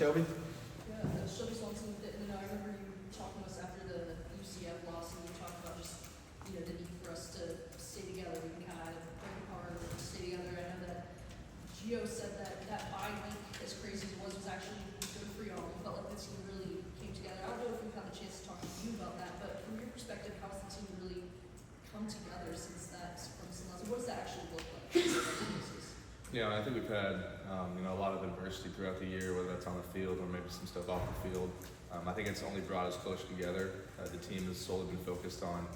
Shelby? Yeah, Shelby Swanson, I remember you talking to us after the UCF loss, and you talked about just, the need for us to stay together. We can kind of break apart and stay together. I know that Gio said that bye week, as crazy as it was actually good for y'all. We felt like the team really came together. I don't know if we've had a chance to talk to you about that, but from your perspective, how's the team really come together since that, from some last, what does that actually look like? Yeah, I think we've had a lot of adversity throughout the year, whether that's on the field or maybe some stuff off the field. I think it's only brought us closer together. The team has solely been focused on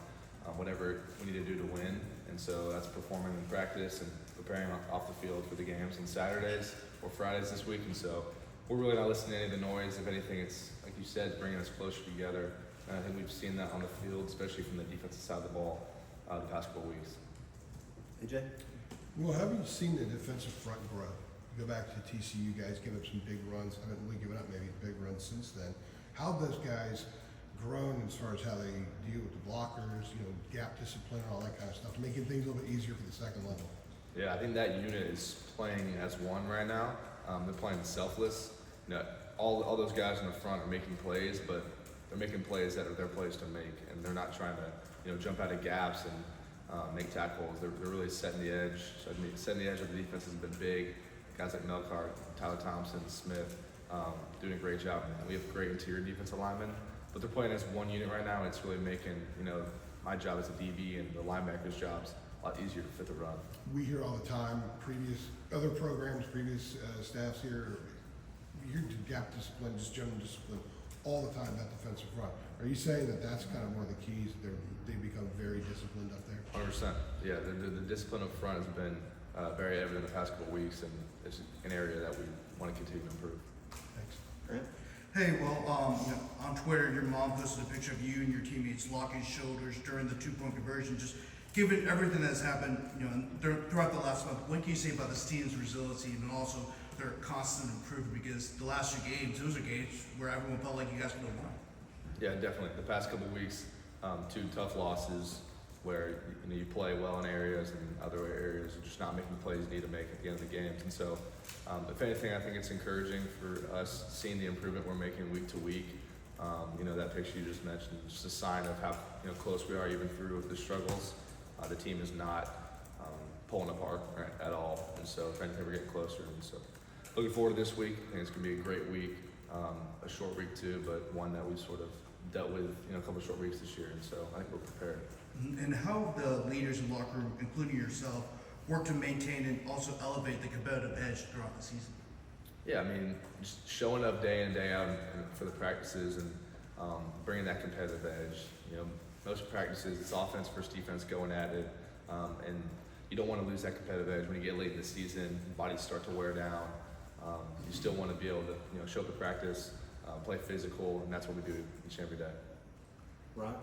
whatever we need to do to win, and so that's performing in practice and preparing off the field for the games on Saturdays or Fridays this week. And so we're really not listening to any of the noise. If anything, it's like you said, bringing us closer together. And I think we've seen that on the field, especially from the defensive side of the ball, the past couple of weeks. AJ? Well, have you seen the defensive front grow? You go back to TCU, guys give up some big runs. Haven't really given up maybe big runs since then. How have those guys grown as far as how they deal with the blockers, gap discipline, and all that kind of stuff, making things a little bit easier for the second level? Yeah, I think that unit is playing as one right now. They're playing selfless. All those guys in the front are making plays, but they're making plays that are their plays to make, and they're not trying to jump out of gaps and make tackles. They're really setting the edge. So setting the edge of the defense has been big. Guys like Melcart, Tyler Thompson, Smith, doing a great job. We have great interior defensive linemen, but they're playing as one unit right now, and it's really making my job as a DB and the linebackers' jobs a lot easier to fit the run. We hear all the time, other programs, previous staffs here, you hear gap discipline, just general discipline all the time, that defensive front. Are you saying that that's kind of one of the keys? They become very disciplined up there? 100%. Yeah, the discipline up front has been very evident the past couple of weeks, and it's an area that we want to continue to improve. Thanks. Grant? Hey, on Twitter, your mom posted a picture of you and your teammates locking shoulders during the two-point conversion. Just given everything that's happened, throughout the last month, what can you say about this team's resiliency and also their constant improvement? Because the last few games, those are games where everyone felt like you guys could have won. Yeah, definitely. The past couple of weeks, two tough losses where you play well in areas and other areas you're just not making the plays you need to make at the end of the games. And so, if anything, I think it's encouraging for us seeing the improvement we're making week to week. That picture you just mentioned is just a sign of how close we are even through the struggles. The team is not pulling apart at all. And so, if anything, we're getting closer. And so, looking forward to this week. I think it's going to be a great week, a short week too, but one that we sort of dealt with a couple of short weeks this year. And so, I think we're prepared. And how the leaders in the locker room, including yourself, work to maintain and also elevate the competitive edge throughout the season? Yeah, just showing up day in, day out for the practices and bringing that competitive edge. Most practices, it's offense versus defense going at it, and you don't want to lose that competitive edge when you get late in the season. Bodies start to wear down. You still want to be able to show up at practice, play physical, and that's what we do each and every day. Ron?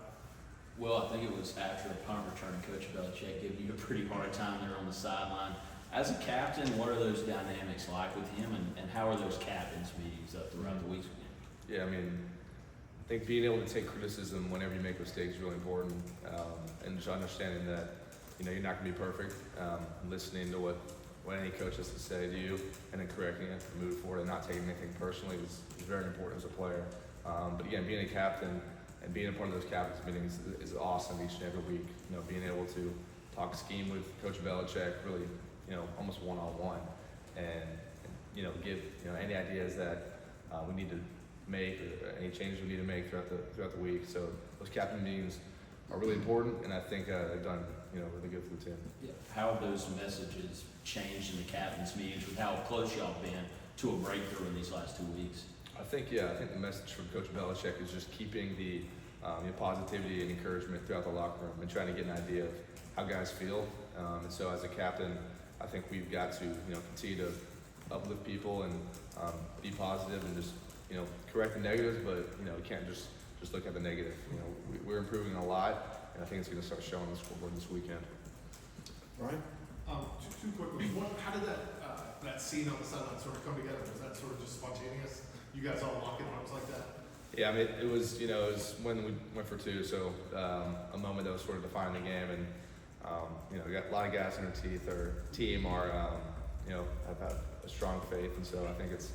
Well, I think it was after a punt return, Coach Belichick gave you a pretty hard time there on the sideline. As a captain, what are those dynamics like with him, and how are those captains' meetings up throughout the weeks with him? Yeah, I think being able to take criticism whenever you make mistakes is really important, and just understanding that you're not going to be perfect. Listening to what any coach has to say to you, and then correcting it and moving forward, and not taking anything personally is very important as a player. But again, being a captain and being a part of those captains meetings is awesome each and every week. Being able to talk scheme with Coach Belichick, really, almost one-on-one, and give any ideas that we need to make or any changes we need to make throughout the week. So those captain meetings are really important, and I think they've done really good for the team. Yeah. How have those messages changed in the captains' meetings with how close y'all been to a breakthrough in these last 2 weeks? I think the message from Coach Belichick is just keeping the positivity and encouragement throughout the locker room and trying to get an idea of how guys feel. And so as a captain, I think we've got to continue to uplift people and be positive and just correct the negatives, but we can't just look at the negative. We're improving a lot, and I think it's going to start showing on the scoreboard this weekend. Ryan? Two quick ones. One, how did that scene on the sideline sort of come together? Was that sort of just spontaneous? You guys all locking arms like that? Yeah, it was when we went for two, so a moment that was sort of defining the game, and we got a lot of gas in our teeth. Our team have had a strong faith, and so I think it's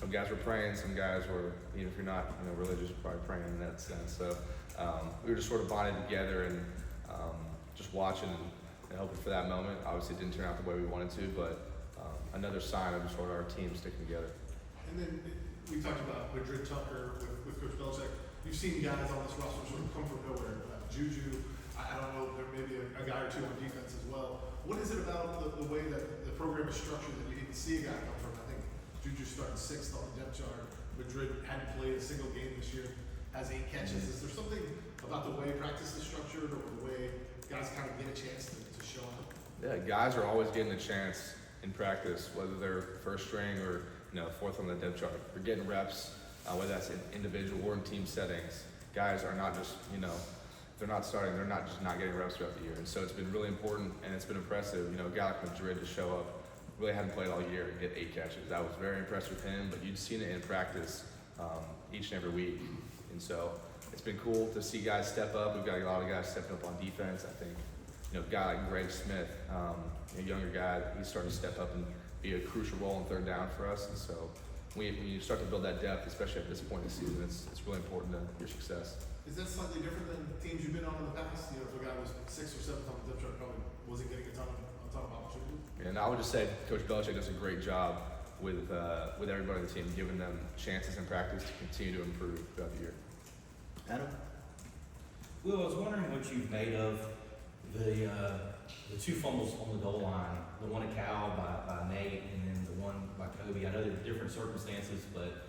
some guys were praying, some guys were, even if you're not, religious, you're probably praying in that sense. So we were just sort of bonded together and just watching and hoping for that moment. Obviously, it didn't turn out the way we wanted to, but another sign of sort of our team sticking together. And then we talked about Madrid Tucker with Coach Belichick. You've seen guys on this roster sort of come from nowhere. Juju, I don't know, there may be a guy or two on defense as well. What is it about the way that the program is structured that you can see a guy come from? I think Juju starting 6th on the depth chart. Madrid hadn't played a single game this year, has 8 catches. Is there something about the way practice is structured or the way guys kind of get a chance to show up? Yeah, guys are always getting a chance in practice, whether they're first string or 4th on the depth chart. They're getting reps, whether that's in individual or in team settings. Guys are not just, they're not starting, they're not just not getting reps throughout the year. And so it's been really important and it's been impressive. A guy like Madrid to show up, really hadn't played all year and get 8 catches. I was very impressed with him, but you'd seen it in practice each and every week. And so it's been cool to see guys step up. We've got a lot of guys stepping up on defense. I think, a guy like Greg Smith, a younger guy, he's starting to step up and be a crucial role in 3rd down for us. And so when you start to build that depth, especially at this point in the season, it's really important to your success. Is that slightly different than teams you've been on in the past? If a guy was 6th or 7th on the depth chart, probably wasn't getting a ton of opportunity. And I would just say Coach Belichick does a great job with everybody on the team, giving them chances in practice to continue to improve throughout the year. Adam? Will, I was wondering what you've made of the 2 fumbles on the goal line, the one at Cal by Nate and then the one by Kobe. I know they're different circumstances, but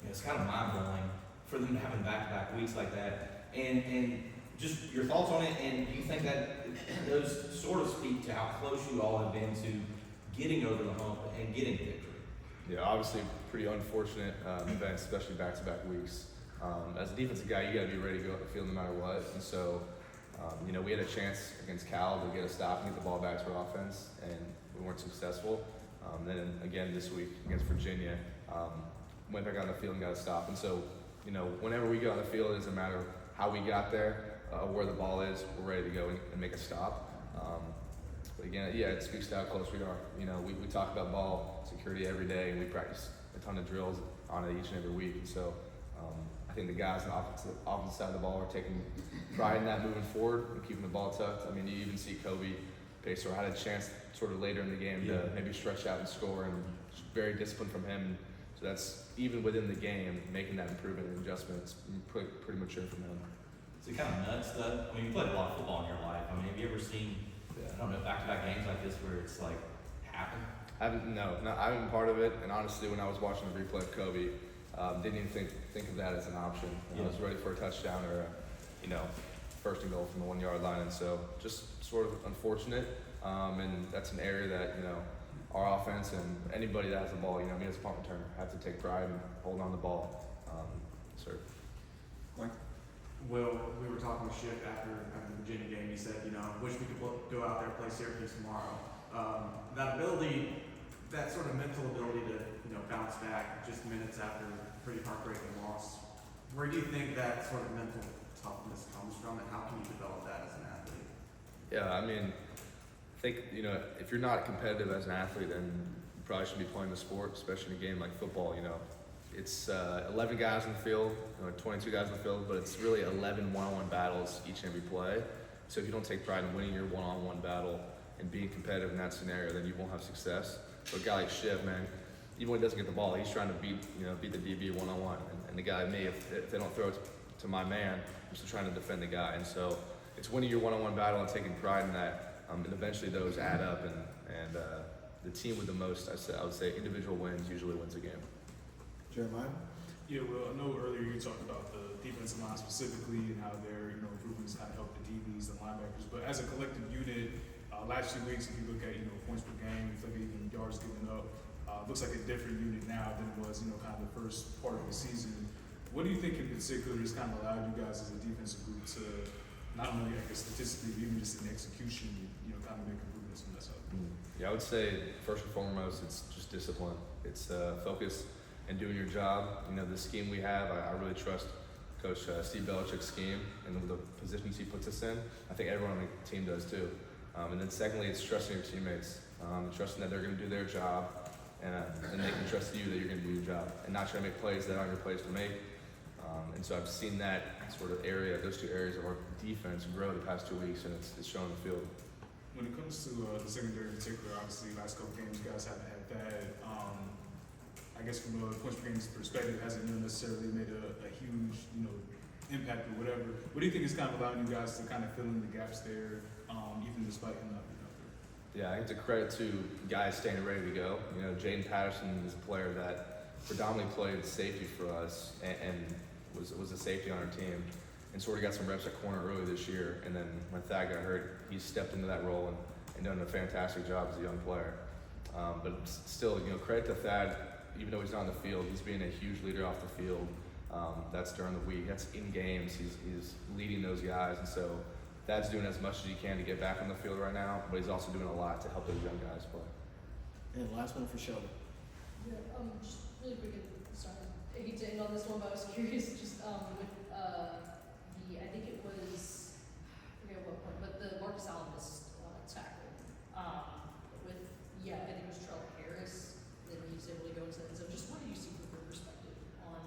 it's kind of mind-blowing for them having back-to-back weeks like that. And just your thoughts on it, and do you think that those sort of speak to how close you all have been to getting over the hump and getting victory? Yeah, obviously pretty unfortunate events, especially back-to-back weeks. As a defensive guy, you got to be ready to go out the field no matter what. And so, we had a chance against Cal to get a stop and get the ball back to our offense, and we weren't successful. Then again this week against Virginia, went back on the field and got a stop. And so, whenever we get on the field, it doesn't matter how we got there, where the ball is, we're ready to go and make a stop. But again, yeah, it speaks to how close we are. We talk about ball security every day, and we practice a ton of drills on it each and every week. And so I think the guys on the offensive side of the ball are taking pride in that moving forward and keeping the ball tucked. I mean, you even see Kobe Pacer had a chance sort of later in the game to maybe stretch out and score, and just very disciplined from him. So that's even within the game, making that improvement and adjustments pretty mature from him. Is it kind of nuts though? I mean, you played a lot of football in your life. I mean, have you ever seen, I don't know, back-to-back games like this where it's like happen? I haven't been part of it, and honestly, when I was watching the replay of Kobe, didn't even think of that as an option. I was ready for a touchdown or first and goal from the 1 yard line, and so just sort of unfortunate. And that's an area that our offense and anybody that has the ball, me as a punt returner, have to take pride in holding on the ball. Sir. Mike? Will, we were talking with Schiff after the Virginia game. He said, wish we could go out there and play Syracuse tomorrow. That ability, that sort of mental ability to bounce back just minutes after a pretty heartbreaking loss. Where do you think that sort of mental toughness comes from, and how can you develop that as an athlete? Yeah, I mean, I think if you're not competitive as an athlete, then you probably shouldn't be playing the sport, especially in a game like football. It's 11 guys in the field, 22 guys in the field, but it's really 11 one-on-one battles each and every play. So if you don't take pride in winning your one-on-one battle and being competitive in that scenario, then you won't have success. So a guy like Shiv, man, even when he doesn't get the ball, he's trying to beat the DB one-on-one. And the guy, me, if they don't throw it to my man, I'm still trying to defend the guy. And so it's winning your one-on-one battle and taking pride in that. And eventually those add up, and the team with the most, I would say, individual wins usually wins a game. Jeremiah? Yeah, well, I know earlier you talked about the defensive line specifically and how their improvements kind of help the DBs and linebackers. But as a collective unit, last 2 weeks, if you look at points per game, if you look at even yards given up, looks like a different unit now than it was kind of the first part of the season. What do you think in particular has kind of allowed you guys as a defensive group to not only statistically, but even just in execution, kind of make improvements on that side? Yeah, I would say first and foremost, it's just discipline. It's focus and doing your job. The scheme we have, I really trust Coach Steve Belichick's scheme and the positions he puts us in. I think everyone on the team does too. And then secondly, it's trusting your teammates, trusting that they're going to do their job and they can trust you that you're going to do your job and not try to make plays that aren't your plays to make. And so I've seen that sort of area, those two areas of our defense grow the past 2 weeks, and it's shown in the field. When it comes to the secondary in particular, obviously last couple games you guys haven't had that. I guess from a points per game's perspective, hasn't necessarily made a huge, impact or whatever. What do you think is kind of allowing you guys to kind of fill in the gaps there, even despite him not being out there? Yeah, I think it's a credit to guys staying ready to go. Jaden Patterson is a player that predominantly played safety for us and was a safety on our team, and sort of got some reps at corner early this year. And then when Thad got hurt, he stepped into that role and done a fantastic job as a young player. But still, credit to Thad, even though he's not on the field, he's being a huge leader off the field. That's during the week. That's in games. He's leading those guys, and so Thad's doing as much as he can to get back on the field right now. But he's also doing a lot to help those young guys play. And last one for Sheldon. Yeah, just really quick, sorry, I hate to end on this one, but I was curious, just, with, I think it was, I forget what point, but the Marcus Allen missed, tackle, I think it was Trell Harris, and he was able to go into that, so just what did you see from your perspective on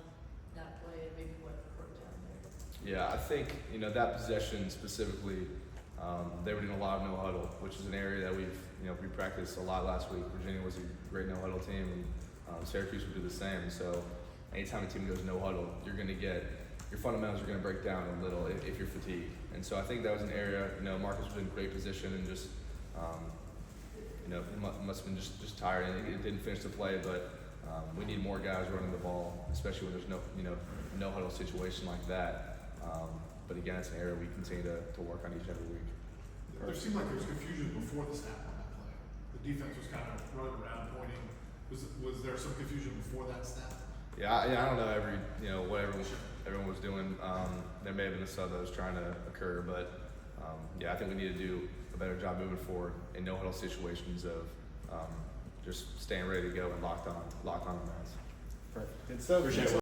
that play and maybe what broke down there? Yeah, I think that possession specifically, they were doing a lot of no huddle, which is an area that we practiced a lot last week. Virginia was a great no huddle team, and Syracuse would do the same. So anytime a team goes no huddle, you're going to get your fundamentals are going to break down a little if you're fatigued. And so I think that was an area. Marcus was in great position and just he must have been just tired, and it didn't finish the play. But we need more guys running the ball, especially when there's no huddle situation like that. But again, it's an area we continue to work on each and every week. There seemed like there was confusion before the snap on that play. The defense was kind of running around, pointing. Was there some confusion before that snap? Yeah, I don't know what everyone was doing. There may have been a sub that was trying to occur, but I think we need to do a better job moving forward in no huddle situations of just staying ready to go and locked on the mats. Perfect. Good stuff. Appreciate it.